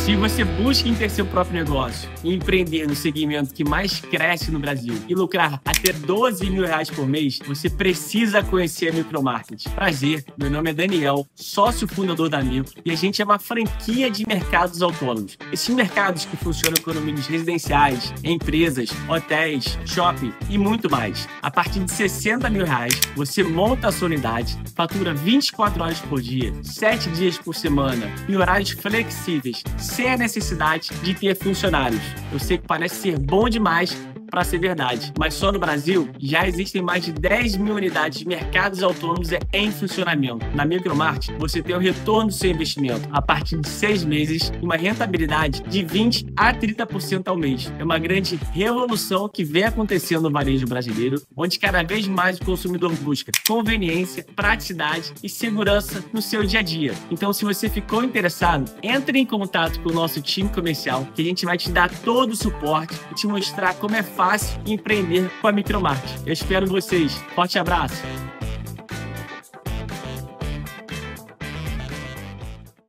Se você busca em ter seu próprio negócio e empreender no segmento que mais cresce no Brasil e lucrar até R$ 12.000 por mês, você precisa conhecer a Micromarket. Prazer, meu nome é Daniel, sócio fundador da Micro, e a gente é uma franquia de mercados autônomos. Esses mercados que funcionam com condomínios residenciais, empresas, hotéis, shopping e muito mais. A partir de R$ 60.000, você monta a sua unidade, fatura 24 horas por dia, 7 dias por semana, em horários flexíveis, sem a necessidade de ter funcionários. Eu sei que parece ser bom demais para ser verdade, mas só no Brasil já existem mais de 10.000 unidades de mercados autônomos em funcionamento. Na Micromarket, você tem o retorno do seu investimento a partir de 6 meses e uma rentabilidade de 20% a 30% ao mês. É uma grande revolução que vem acontecendo no varejo brasileiro, onde cada vez mais o consumidor busca conveniência, praticidade e segurança no seu dia a dia. Então, se você ficou interessado, entre em contato com o nosso time comercial, que a gente vai te dar todo o suporte e te mostrar como é fácil empreender com a Micromarket. Eu espero vocês. Forte abraço!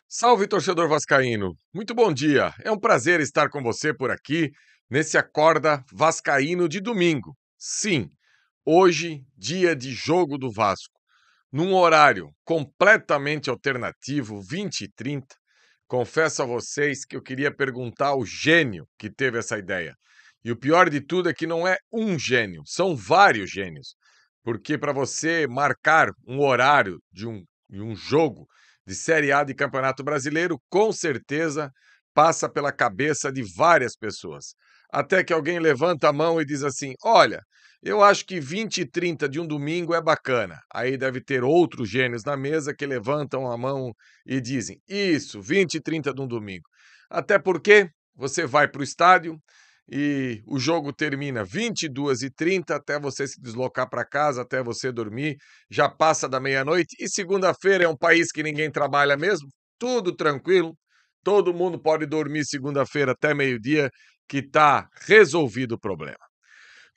Salve, torcedor vascaíno! Muito bom dia! É um prazer estar com você por aqui, nesse Acorda Vascaíno de domingo. Sim, hoje, dia de jogo do Vasco, num horário completamente alternativo, 20h30. Confesso a vocês que eu queria perguntar ao gênio que teve essa ideia. E o pior de tudo é que não é um gênio, são vários gênios. Porque para você marcar um horário de um jogo de Série A de Campeonato Brasileiro, com certeza passa pela cabeça de várias pessoas. Até que alguém levanta a mão e diz assim: olha, eu acho que 20h30 de um domingo é bacana. Aí deve ter outros gênios na mesa que levantam a mão e dizem: isso, 20h30 de um domingo. Até porque você vai para o estádio e o jogo termina 22h30, até você se deslocar para casa, até você dormir, já passa da meia-noite, e segunda-feira é um país que ninguém trabalha mesmo, tudo tranquilo, todo mundo pode dormir segunda-feira até meio-dia, que está resolvido o problema.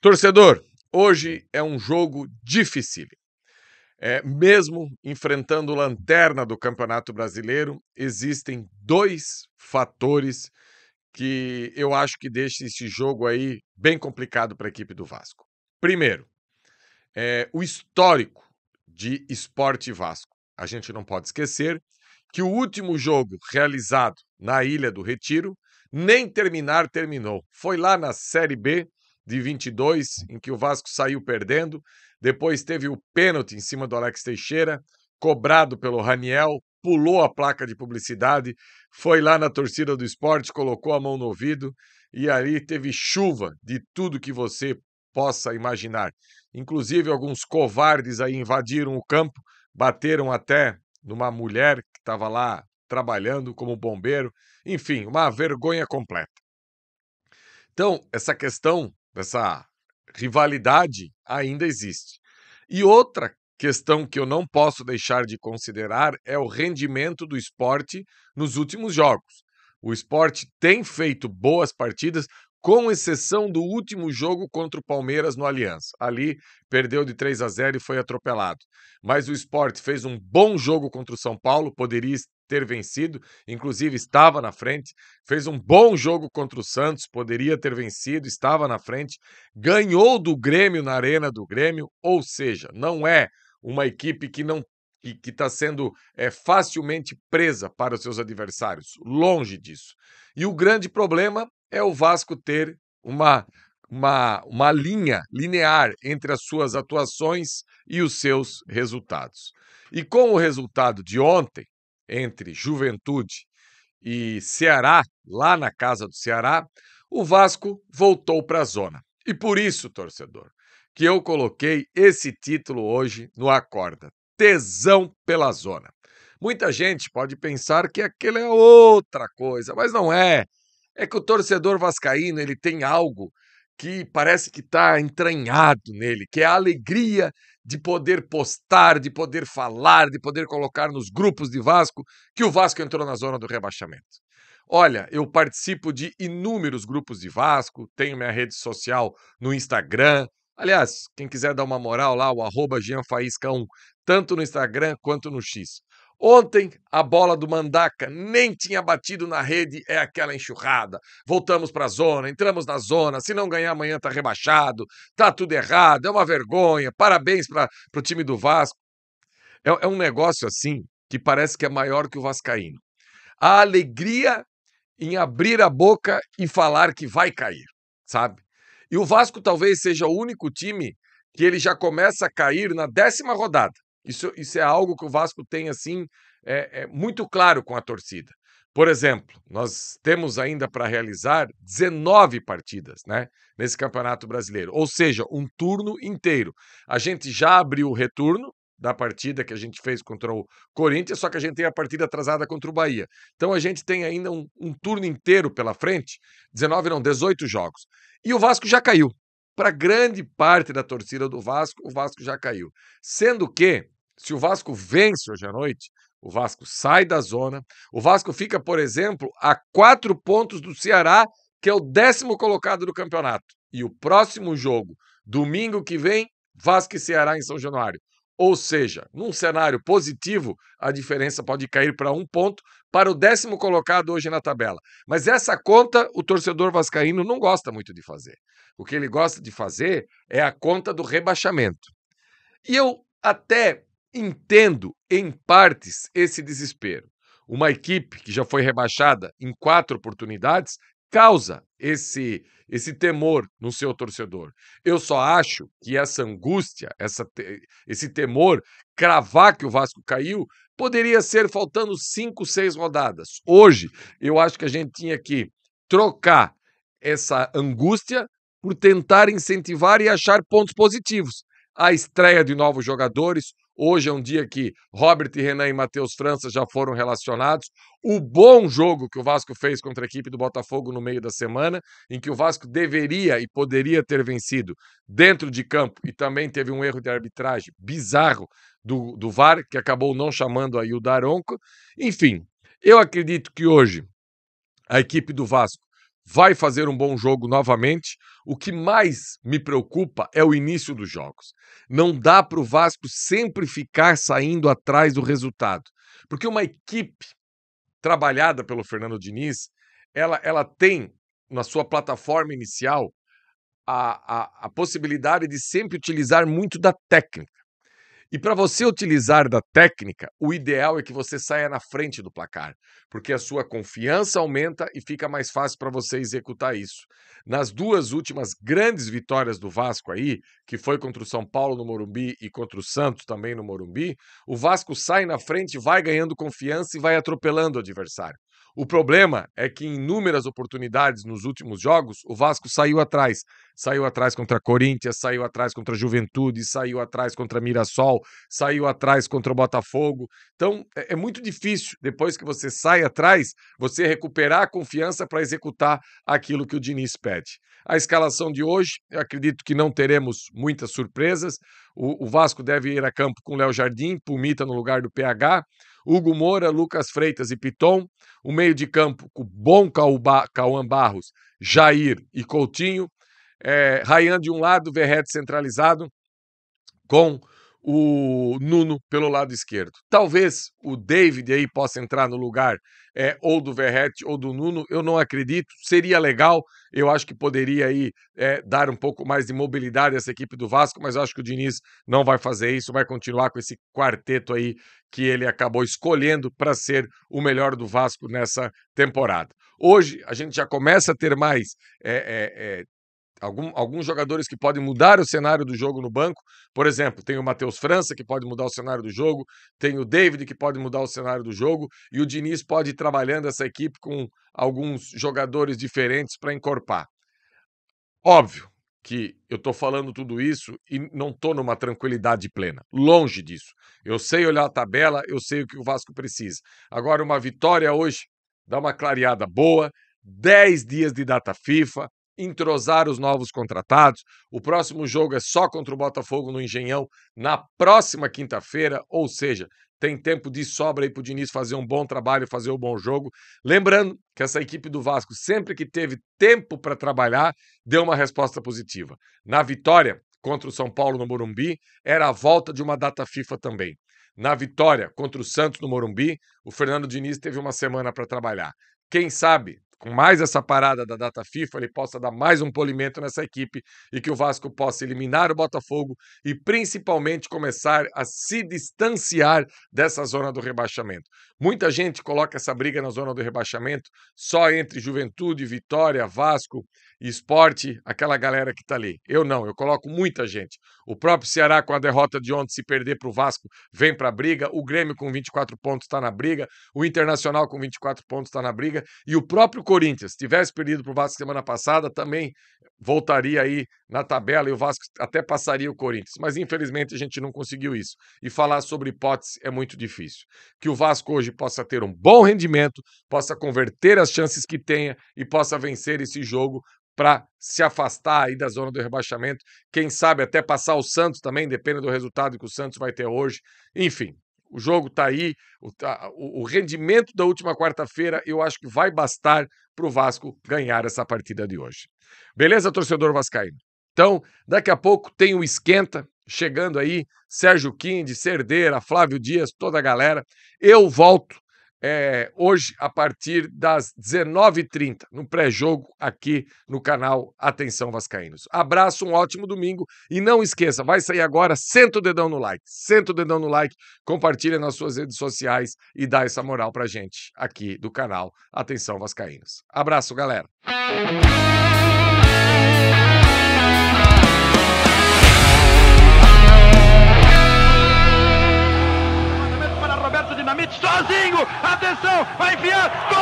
Torcedor, hoje é um jogo difícil. Mesmo enfrentando a lanterna do Campeonato Brasileiro, existem dois fatores que eu acho que deixa esse jogo aí bem complicado para a equipe do Vasco. Primeiro, o histórico de Sport e Vasco. A gente não pode esquecer que o último jogo realizado na Ilha do Retiro nem terminou. Foi lá na Série B de 22, em que o Vasco saiu perdendo. Depois teve o pênalti em cima do Alex Teixeira, cobrado pelo Raniel, pulou a placa de publicidade, foi lá na torcida do Sport, colocou a mão no ouvido e ali teve chuva de tudo que você possa imaginar. Inclusive, alguns covardes aí invadiram o campo, bateram até numa mulher que estava lá trabalhando como bombeiro. Enfim, uma vergonha completa. Então, essa questão dessa rivalidade ainda existe. E outra questão que eu não posso deixar de considerar é o rendimento do Sport nos últimos jogos. O Sport tem feito boas partidas, com exceção do último jogo contra o Palmeiras no Allianz. Ali perdeu de 3-0 e foi atropelado. Mas o Sport fez um bom jogo contra o São Paulo, poderia ter vencido, inclusive estava na frente. Fez um bom jogo contra o Santos, poderia ter vencido, estava na frente. Ganhou do Grêmio na Arena do Grêmio, ou seja, não é uma equipe que está sendo facilmente presa para os seus adversários, longe disso. E o grande problema é o Vasco ter uma linha linear entre as suas atuações e os seus resultados. E com o resultado de ontem, entre Juventude e Ceará, lá na casa do Ceará, o Vasco voltou para a zona. E por isso, torcedor, que eu coloquei esse título hoje no Acorda: Tesão pela Zona. Muita gente pode pensar que aquilo é outra coisa, mas não é. É que o torcedor vascaíno, ele tem algo que parece que está entranhado nele, que é a alegria de poder postar, de poder falar, de poder colocar nos grupos de Vasco que o Vasco entrou na zona do rebaixamento. Olha, eu participo de inúmeros grupos de Vasco, tenho minha rede social no Instagram, Aliás, quem quiser dar uma moral lá, o @GianFaísca1, tanto no Instagram quanto no X. Ontem, a bola do Mandaca nem tinha batido na rede, é aquela enxurrada. Voltamos para a zona, entramos na zona, se não ganhar amanhã tá rebaixado, tá tudo errado, é uma vergonha, parabéns para o time do Vasco. É um negócio assim que parece que é maior que o vascaíno. A alegria em abrir a boca e falar que vai cair, sabe? E o Vasco talvez seja o único time que ele já começa a cair na 10ª rodada. Isso é algo que o Vasco tem, assim, muito claro com a torcida. Por exemplo, nós temos ainda para realizar 19 partidas, né, nesse Campeonato Brasileiro, ou seja, um turno inteiro. A gente já abriu o retorno da partida que a gente fez contra o Corinthians, só que a gente tem a partida atrasada contra o Bahia. Então a gente tem ainda um turno inteiro pela frente, 19 não, 18 jogos. E o Vasco já caiu. Para grande parte da torcida do Vasco, o Vasco já caiu. Sendo que, se o Vasco vence hoje à noite, o Vasco sai da zona, o Vasco fica, por exemplo, a 4 pontos do Ceará, que é o 10º colocado do campeonato. E o próximo jogo, domingo que vem, Vasco e Ceará em São Januário. Ou seja, num cenário positivo, a diferença pode cair para 1 ponto para o 10º colocado hoje na tabela. Mas essa conta o torcedor vascaíno não gosta muito de fazer. O que ele gosta de fazer é a conta do rebaixamento. E eu até entendo, em partes, esse desespero. Uma equipe que já foi rebaixada em 4 oportunidades causa esse temor no seu torcedor. Eu só acho que essa angústia, esse temor, cravar que o Vasco caiu, poderia ser faltando 5, 6 rodadas. Hoje, eu acho que a gente tinha que trocar essa angústia por tentar incentivar e achar pontos positivos. A estreia de novos jogadores. Hoje é um dia que Robert Renan e Matheus França já foram relacionados. O bom jogo que o Vasco fez contra a equipe do Botafogo no meio da semana, em que o Vasco deveria e poderia ter vencido dentro de campo e também teve um erro de arbitragem bizarro do VAR, que acabou não chamando aí o Daronco. Enfim, eu acredito que hoje a equipe do Vasco vai fazer um bom jogo novamente. O que mais me preocupa é o início dos jogos. Não dá para o Vasco sempre ficar saindo atrás do resultado. Porque uma equipe trabalhada pelo Fernando Diniz, ela tem na sua plataforma inicial a possibilidade de sempre utilizar muito da técnica. E para você utilizar da técnica, o ideal é que você saia na frente do placar, porque a sua confiança aumenta e fica mais fácil para você executar isso. Nas 2 últimas grandes vitórias do Vasco aí, que foi contra o São Paulo no Morumbi e contra o Santos também no Morumbi, o Vasco sai na frente, vai ganhando confiança e vai atropelando o adversário. O problema é que em inúmeras oportunidades nos últimos jogos, o Vasco saiu atrás. Saiu atrás contra Corinthians, saiu atrás contra Juventude, saiu atrás contra Mirassol, saiu atrás contra o Botafogo. Então, é muito difícil, depois que você sai atrás, você recuperar a confiança para executar aquilo que o Diniz pede. A escalação de hoje, eu acredito que não teremos muitas surpresas. O Vasco deve ir a campo com Léo Jardim, Pumita no lugar do PH, Hugo Moura, Lucas Freitas e Piton, o meio de campo com bom Cauã Barros, Jair e Coutinho, Rayan de um lado, Verratti centralizado, com o Nuno pelo lado esquerdo. Talvez o David aí possa entrar no lugar ou do Verratti ou do Nuno, eu não acredito, seria legal, eu acho que poderia aí dar um pouco mais de mobilidade a essa equipe do Vasco, mas eu acho que o Diniz não vai fazer isso, vai continuar com esse quarteto aí que ele acabou escolhendo para ser o melhor do Vasco nessa temporada. Hoje a gente já começa a ter mais alguns jogadores que podem mudar o cenário do jogo no banco. Por exemplo, tem o Matheus França, que pode mudar o cenário do jogo, tem o David, que pode mudar o cenário do jogo, e o Diniz pode ir trabalhando essa equipe com alguns jogadores diferentes para encorpar. Óbvio que eu estou falando tudo isso e não estou numa tranquilidade plena. Longe disso. Eu sei olhar a tabela, eu sei o que o Vasco precisa. Agora, uma vitória hoje dá uma clareada boa, 10 dias de data FIFA, entrosar os novos contratados. O próximo jogo é só contra o Botafogo no Engenhão na próxima quinta-feira, ou seja, tem tempo de sobra aí para o Diniz fazer um bom trabalho, fazer um bom jogo. Lembrando que essa equipe do Vasco, sempre que teve tempo para trabalhar, deu uma resposta positiva. Na vitória, contra o São Paulo no Morumbi, era a volta de uma data FIFA também. Na vitória contra o Santos no Morumbi, o Fernando Diniz teve uma semana para trabalhar. Quem sabe, com mais essa parada da data FIFA, ele possa dar mais um polimento nessa equipe e que o Vasco possa eliminar o Botafogo e principalmente começar a se distanciar dessa zona do rebaixamento. Muita gente coloca essa briga na zona do rebaixamento só entre Juventude, Vitória, Vasco e Sport, aquela galera que está ali. Eu não, eu coloco muita gente. O próprio Ceará, com a derrota de ontem, se perder para o Vasco, vem para a briga. O Grêmio, com 24 pontos, está na briga. O Internacional, com 24 pontos, está na briga. E o próprio Corinthians, se tivesse perdido para o Vasco semana passada, também voltaria aí na tabela e o Vasco até passaria o Corinthians. Mas, infelizmente, a gente não conseguiu isso. E falar sobre hipótese é muito difícil. Que o Vasco hoje possa ter um bom rendimento, possa converter as chances que tenha e possa vencer esse jogo para se afastar aí da zona do rebaixamento. Quem sabe até passar o Santos também, depende do resultado que o Santos vai ter hoje. Enfim, o jogo está aí, o rendimento da última quarta-feira eu acho que vai bastar para o Vasco ganhar essa partida de hoje. Beleza, torcedor vascaíno? Então, daqui a pouco tem o Esquenta, chegando aí, Sérgio Quinde, Cerdeira, Flávio Dias, toda a galera. Eu volto hoje a partir das 19h30, no pré-jogo aqui no canal Atenção Vascaínos. Abraço, um ótimo domingo e não esqueça, vai sair agora, senta o dedão no like, compartilha nas suas redes sociais e dá essa moral pra gente aqui do canal Atenção Vascaínos. Abraço, galera! Sozinho, atenção, vai enfiar, gol!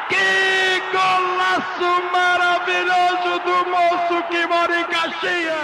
Que golaço maravilhoso do moço que mora em Caxias!